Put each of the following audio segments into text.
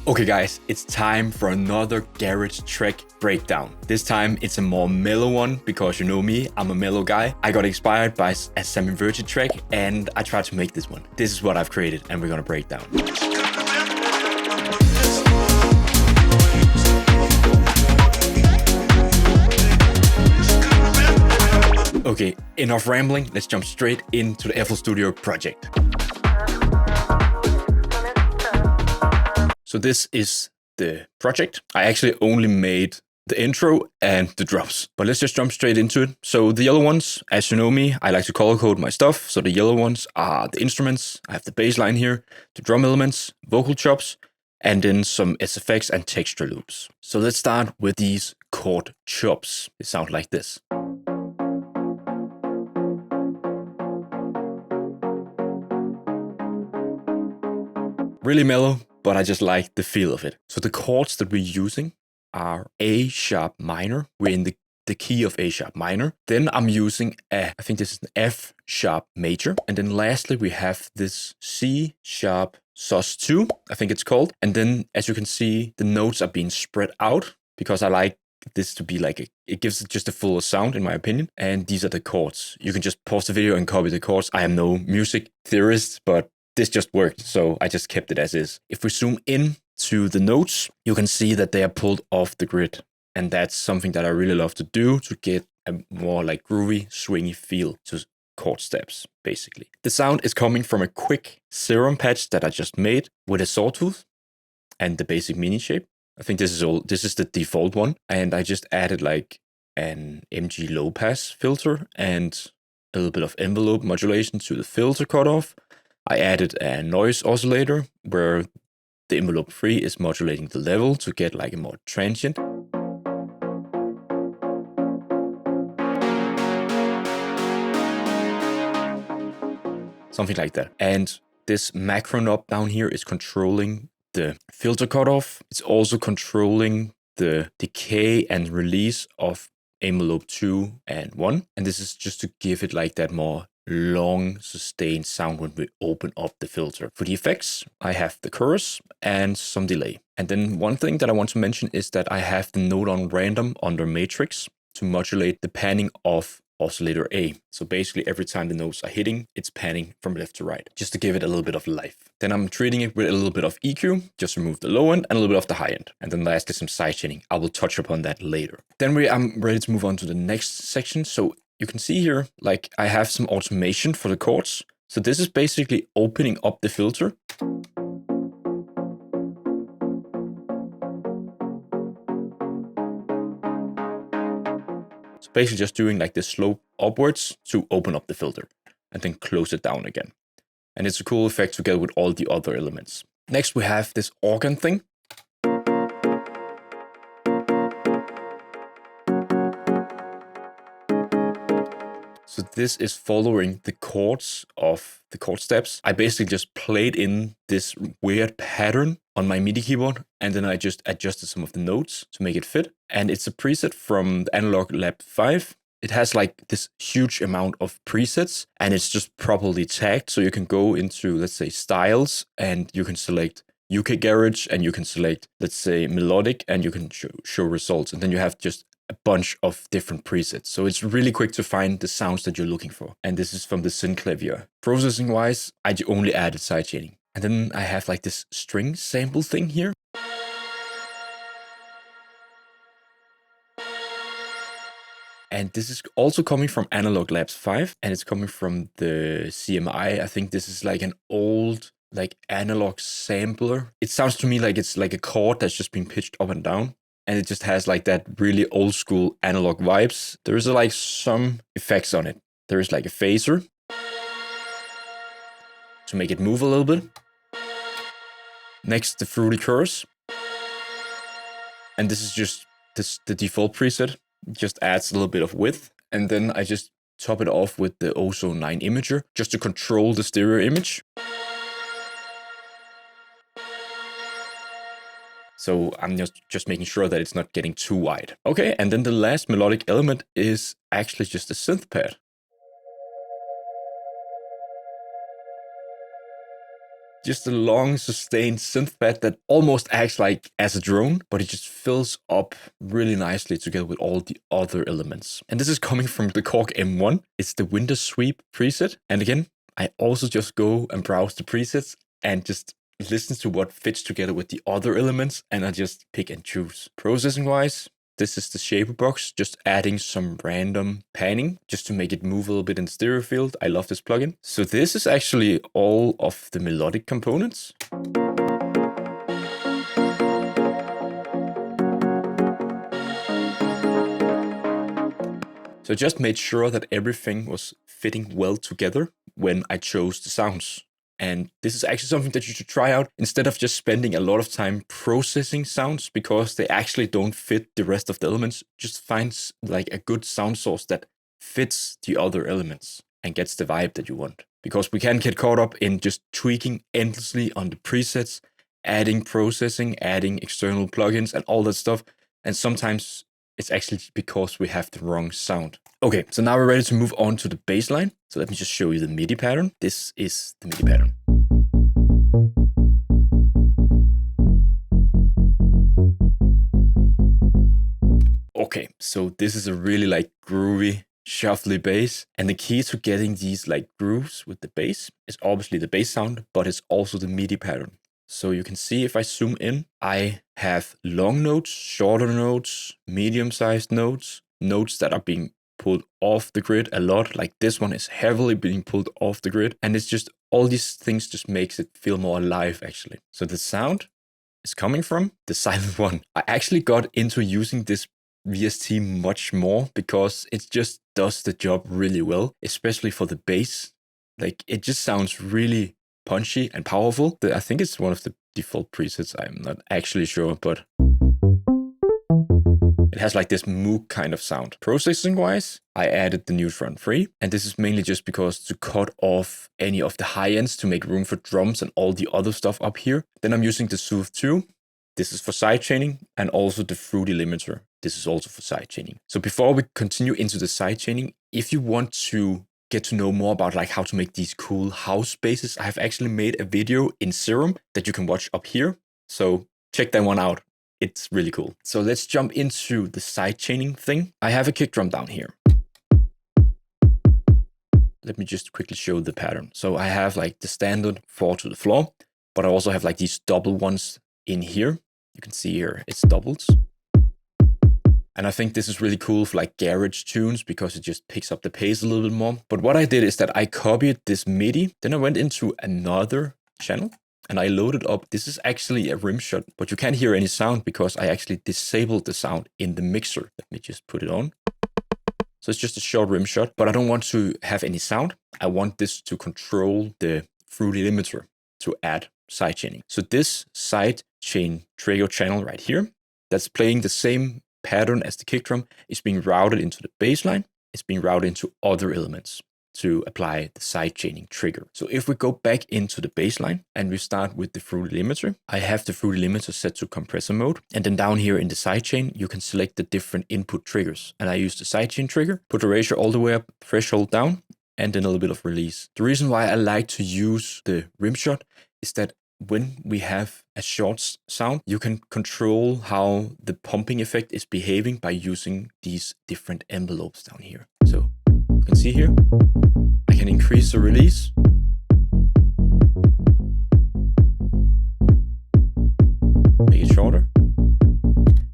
Okay guys, it's time for another garage track breakdown. This time it's a more mellow one because you know me, I'm a mellow guy. I got inspired by a Sammy Virji track and I tried to make this one. This is what I've created and we're gonna break down. Okay, enough rambling, let's jump straight into the FL Studio project. So this is the project. I actually only made the intro and the drums, but let's just jump straight into it. So the yellow ones, as you know me, I like to color code my stuff. So the yellow ones are the instruments. I have the bass line here, the drum elements, vocal chops, and then some SFX and texture loops. So let's start with these chord chops. They sound like this. Really mellow, but I just like the feel of it. So the chords that we're using are A sharp minor. We're in the key of A sharp minor. Then I'm using I think this is an F sharp major. And then lastly, we have this C sharp sus2, I think it's called. And then as you can see, the notes are being spread out because I like this to be like, it gives it just a fuller sound in my opinion. And these are the chords. You can just pause the video and copy the chords. I am no music theorist, but this just worked, so I just kept it as is. If we zoom in to the notes, you can see that they are pulled off the grid. And that's something that I really love to do to get a more like groovy, swingy feel to chord steps, basically. The sound is coming from a quick serum patch that I just made with a sawtooth and the basic mini shape. I think this is the default one. And I just added like an MG low pass filter and a little bit of envelope modulation to the filter cutoff. I added a noise oscillator where the envelope 3 is modulating the level to get like a more transient. Something like that. And this macro knob down here is controlling the filter cutoff. It's also controlling the decay and release of envelope 2 and 1. And this is just to give it like that more long sustained sound when we open up the filter. For the effects, I have the chorus and some delay. And then one thing that I want to mention is that I have the node on random under matrix to modulate the panning of oscillator A. So basically every time the notes are hitting, it's panning from left to right, just to give it a little bit of life. Then I'm treating it with a little bit of EQ, just remove the low end and a little bit of the high end. And then lastly, some sidechaining. I will touch upon that later. Then I'm ready to move on to the next section. So you can see here, like I have some automation for the chords. So this is basically opening up the filter. So basically just doing like this slope upwards to open up the filter and then close it down again. And it's a cool effect together with all the other elements. Next, we have this organ thing. So this is following the chords of the chord steps. I basically just played in this weird pattern on my MIDI keyboard, and then I just adjusted some of the notes to make it fit. And it's a preset from the Analog Lab 5. It has like this huge amount of presets, and it's just properly tagged. So you can go into, let's say, styles, and you can select UK Garage, and you can select, let's say, Melodic, and you can show results. And then you have just a bunch of different presets. So it's really quick to find the sounds that you're looking for. And this is from the Synclavier. Processing wise, I only added sidechaining. And then I have like this string sample thing here. And this is also coming from Analog Labs 5. And it's coming from the CMI. I think this is like an old like analog sampler. It sounds to me like it's like a chord that's just been pitched up and down. And it just has like that really old school analog vibes. There is like some effects on it. There is like a phaser to make it move a little bit. Next, the fruity chorus. And this is just the default preset. It just adds a little bit of width. And then I just top it off with the OSO 9 imager just to control the stereo image. So I'm just making sure that it's not getting too wide. Okay, and then the last melodic element is actually just a synth pad. just a long sustained synth pad that almost acts like as a drone, but it just fills up really nicely together with all the other elements. And this is coming from the Korg M1. It's the window sweep preset. And again, I also just go and browse the presets and just listen to what fits together with the other elements, and I just pick and choose. Processing wise, this is the shaper box, just adding some random panning just to make it move a little bit in the stereo field. I love this plugin. So this is actually all of the melodic components. So I just made sure that everything was fitting well together when I chose the sounds. And this is actually something that you should try out instead of just spending a lot of time processing sounds because they actually don't fit the rest of the elements. Just find like a good sound source that fits the other elements and gets the vibe that you want. Because we can get caught up in just tweaking endlessly on the presets, adding processing, adding external plugins and all that stuff. And sometimes it's actually because we have the wrong sound. Okay, so now we're ready to move on to the bass line. So let me just show you the MIDI pattern. This is the MIDI pattern. Okay, so this is a really like groovy, shuffly bass. And the key to getting these like grooves with the bass is obviously the bass sound, but it's also the MIDI pattern. So you can see if I zoom in, I have long notes, shorter notes, medium-sized notes, notes that are being pulled off the grid a lot. Like this one is heavily being pulled off the grid. And it's just all these things just makes it feel more alive actually. So the sound is coming from the silent one. I actually got into using this VST much more because it just does the job really well, especially for the bass. Like it just sounds really punchy and powerful. I think it's one of the default presets. I'm not actually sure, but it has like this Moog kind of sound. Processing wise, I added the Neutron 3, and this is mainly just because to cut off any of the high ends to make room for drums and all the other stuff up here. Then I'm using the Soothe 2. This is for sidechaining, and also the Fruity limiter. This is also for sidechaining. So before we continue into the sidechaining, if you want to get to know more about like how to make these cool house basses, I have actually made a video in Serum that you can watch up here. So check that one out. It's really cool. So let's jump into the sidechaining thing. I have a kick drum down here. Let me just quickly show the pattern. So I have like the standard 4 to the floor, but I also have like these double ones in here. You can see here it's doubles. And I think this is really cool for like garage tunes because it just picks up the pace a little bit more. But what I did is that I copied this MIDI. Then I went into another channel and I loaded up. This is actually a rim shot, but you can't hear any sound because I actually disabled the sound in the mixer. Let me just put it on. So it's just a short rim shot, but I don't want to have any sound. I want this to control the Fruity limiter to add sidechaining. So this sidechain trigger channel right here, that's playing the same pattern as the kick drum, is being routed into the bass line. It's being routed into other elements to apply the sidechaining trigger. So if we go back into the bass line and we start with the Fruity limiter, I have the Fruity limiter set to compressor mode. And then down here in the sidechain, you can select the different input triggers. And I use the sidechain trigger, put the ratio all the way up, threshold down, and then a little bit of release. The reason why I like to use the rim shot is that when we have a short sound, you can control how the pumping effect is behaving by using these different envelopes down here. So you can see here, I can increase the release. Make it shorter.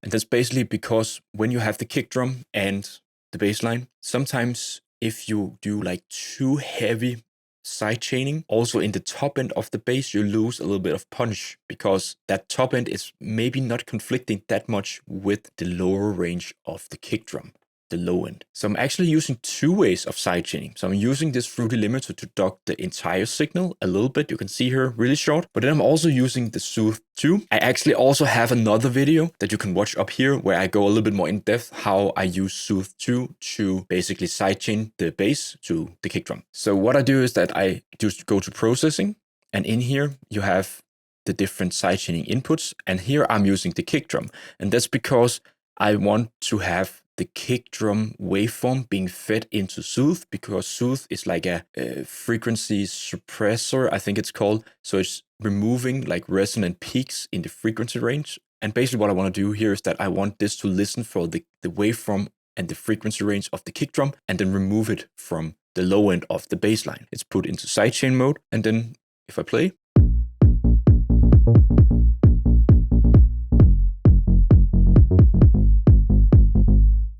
And that's basically because when you have the kick drum and the bass line, sometimes if you do like too heavy sidechaining, also in the top end of the bass, you lose a little bit of punch because that top end is maybe not conflicting that much with the lower range of the kick drum, the low end. So I'm actually using two ways of sidechaining. So I'm using this Fruity limiter to duck the entire signal a little bit. You can see here really short, but then I'm also using the Soothe 2. I actually also have another video that you can watch up here where I go a little bit more in depth how I use Soothe 2 to basically sidechain the bass to the kick drum. So what I do is that I just go to processing, and in here you have the different sidechaining inputs, and here I'm using the kick drum, and that's because I want to have the kick drum waveform being fed into Soothe, because Soothe is like a frequency suppressor, I think it's called. So it's removing like resonant peaks in the frequency range. And basically what I want to do here is that I want this to listen for the waveform and the frequency range of the kick drum, and then remove it from the low end of the bass line. It's put into sidechain mode, and then if I play,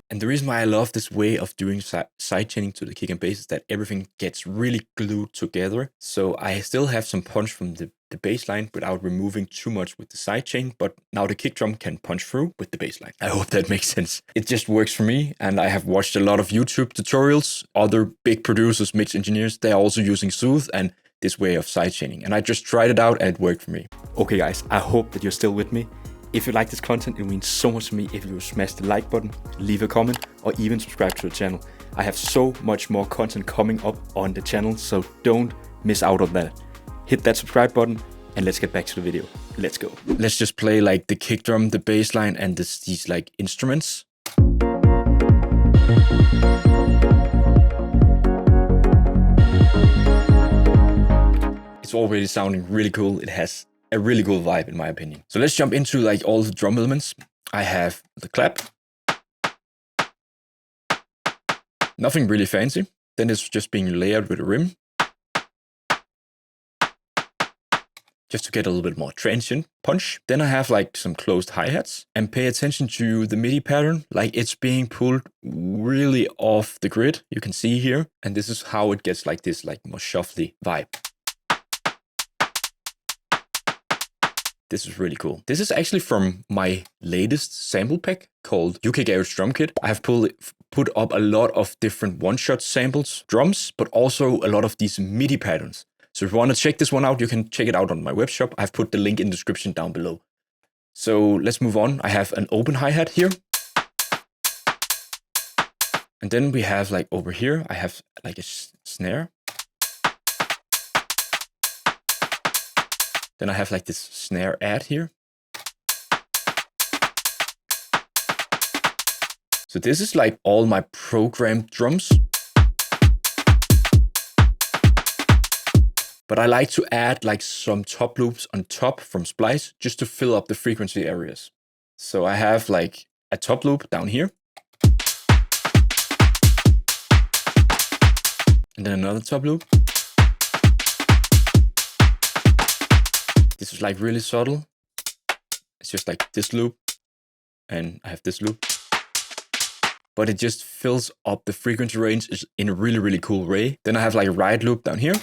and the reason why I love this way of doing sidechaining to the kick and bass is that everything gets really glued together. So I still have some punch from the bass line without removing too much with the sidechain, but now the kick drum can punch through with the bass line. I hope that makes sense. It just works for me, and I have watched a lot of YouTube tutorials. Other big producers, mix engineers, they're also using Soothe and this way of sidechaining, and I just tried it out and it worked for me. Okay guys, I hope that you're still with me. If you like this content, it means so much to me if you smash the like button, leave a comment, or even subscribe to the channel. I have so much more content coming up on the channel, so don't miss out on that. Hit that subscribe button, and let's get back to the video. Let's go. Let's just play like the kick drum, the bass line, and these like instruments. It's already sounding really cool. It has a really cool vibe in my opinion. So let's jump into like all the drum elements. I have the clap. Nothing really fancy. Then it's just being layered with a rim. Just to get a little bit more transient punch. Then I have like some closed hi-hats, and pay attention to the MIDI pattern. Like it's being pulled really off the grid. You can see here. And this is how it gets like this like more shuffly vibe. This is really cool. This is actually from my latest sample pack called UK Garage Drum Kit. I have put up a lot of different one-shot samples, drums, but also a lot of these MIDI patterns. So if you want to check this one out, you can check it out on my web shop. I've put the link in the description down below. So let's move on. I have an open hi-hat here. And then we have like over here, I have like a snare. Then I have like this snare add here. So this is like all my programmed drums. But I like to add like some top loops on top from Splice just to fill up the frequency areas. So I have like a top loop down here. And then another top loop. This is like really subtle. It's just like this loop. And I have this loop. But it just fills up the frequency range in a really, really cool way. Then I have like a ride loop down here.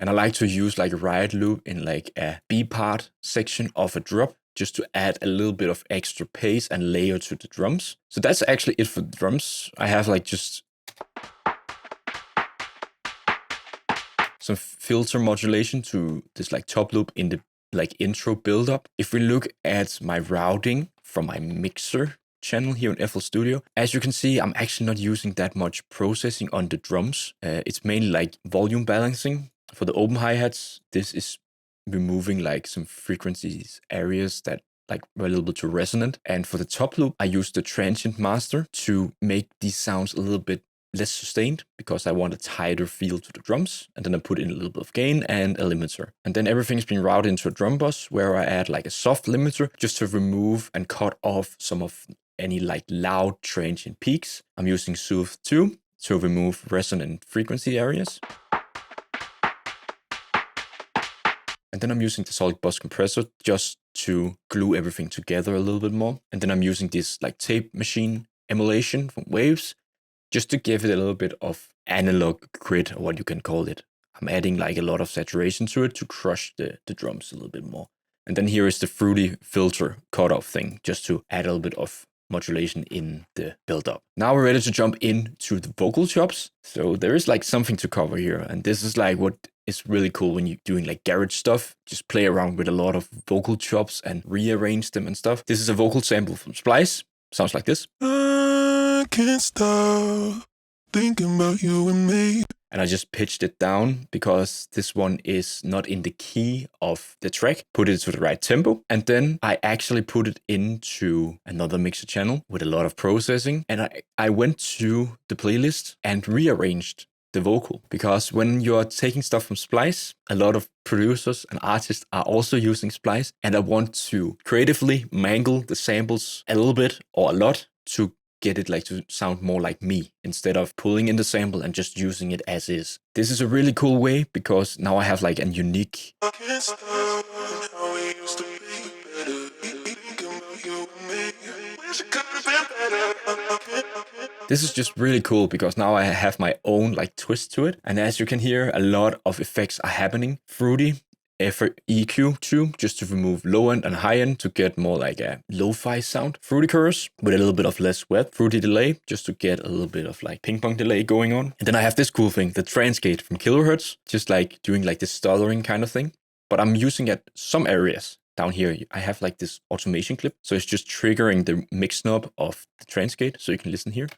And I like to use like a ride loop in like a B part section of a drop, just to add a little bit of extra pace and layer to the drums. So that's actually it for the drums. I have like just some filter modulation to this like top loop in the like intro build-up. If we look at my routing from my mixer channel here in FL Studio, as you can see, I'm actually not using that much processing on the drums. It's mainly like volume balancing. For the open hi-hats, this is removing like some frequencies areas that like were a little bit too resonant. And for the top loop, I use the transient master to make these sounds a little bit less sustained because I want a tighter feel to the drums. And then I put in a little bit of gain and a limiter. And then everything's being routed into a drum bus where I add like a soft limiter just to remove and cut off some of any like loud transient peaks. I'm using Soothe 2 to remove resonant frequency areas. And then I'm using the solid bus compressor just to glue everything together a little bit more. And then I'm using this like tape machine emulation from Waves just to give it a little bit of analog grit, or what you can call it. I'm adding like a lot of saturation to it to crush the drums a little bit more. And then here is the fruity filter cutoff thing just to add a little bit of modulation in the build-up. Now we're ready to jump into the vocal chops. So there is like something to cover here. And this is like what is really cool when you're doing like garage stuff. Just play around with a lot of vocal chops and rearrange them and stuff. This is a vocal sample from Splice. Sounds like this. I can't stop thinking about you and me. And I just pitched it down because this one is not in the key of the track. Put it to the right tempo. And then I actually put it into another mixer channel with a lot of processing. And I went to the playlist and rearranged the vocal. Because when you're taking stuff from Splice, a lot of producers and artists are also using Splice, and I want to creatively mangle the samples a little bit or a lot to get it like to sound more like me instead of pulling in the sample and just using it as is. This is a really cool way because now I have like a unique. This is just really cool because now I have my own like twist to it, and as you can hear, a lot of effects are happening. Fruity EQ too, just to remove low end and high end to get more like a lo-fi sound. Fruity chorus with a little bit of less wet. Fruity delay just to get a little bit of like ping pong delay going on. And then I have this cool thing, the transgate from kilohertz, just like doing like this stuttering kind of thing. But I'm using at some areas. Down here, I have like this automation clip. So it's just triggering the mix knob of the transgate. So you can listen here.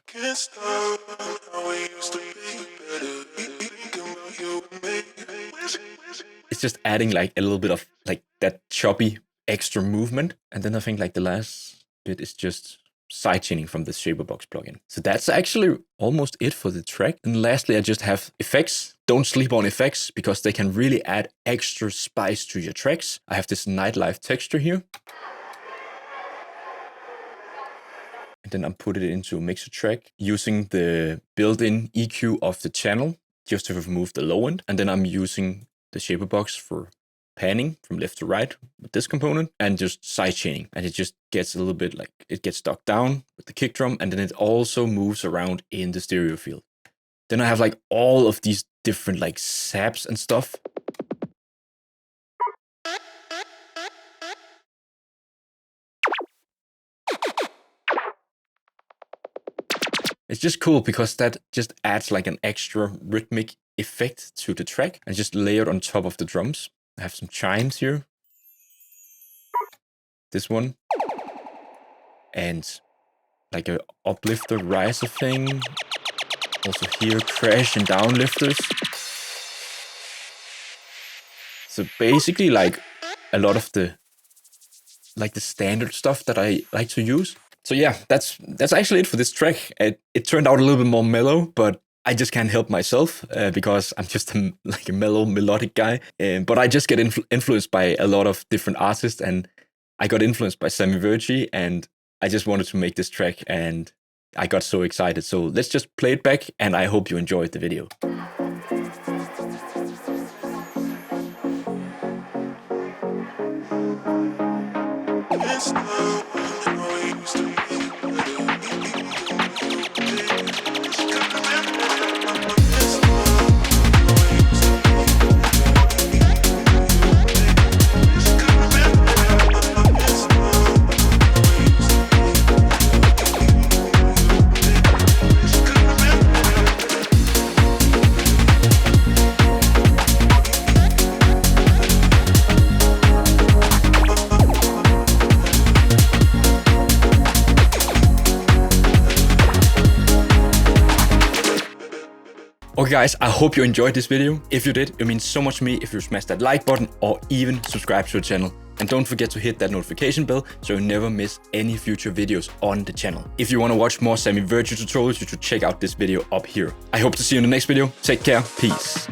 It's just adding like a little bit of like that choppy extra movement. And then I think like the last bit is just sidechaining from the Shaperbox plugin. So that's actually almost it for the track. And lastly, I just have effects. Don't sleep on effects because they can really add extra spice to your tracks. I have this nightlife texture here. And then I'm putting it into a mixer track using the built-in EQ of the channel just to remove the low end. And then I'm using the Shaperbox for panning from left to right with this component and just sidechaining. And it just gets a little bit like it gets stuck down with the kick drum, and then it also moves around in the stereo field. Then I have like all of these different like saps and stuff. It's just cool because that just adds like an extra rhythmic effect to the track and just layered on top of the drums. I have some chimes here. This one. And like a uplifter riser thing. Also here, crash and downlifters. So basically like a lot of the standard stuff that I like to use. So yeah, that's actually it for this track. It turned out a little bit more mellow, but I just can't help myself because I'm just a mellow melodic guy. But I just get influenced by a lot of different artists, and I got influenced by Sammy Virji, and I just wanted to make this track, and I got so excited. So let's just play it back, and I hope you enjoyed the video. Okay guys, I hope you enjoyed this video. If you did, it means so much to me if you smash that like button or even subscribe to the channel. And don't forget to hit that notification bell so you never miss any future videos on the channel. If you want to watch more Sammy Virji tutorials, you should check out this video up here. I hope to see you in the next video. Take care. Peace.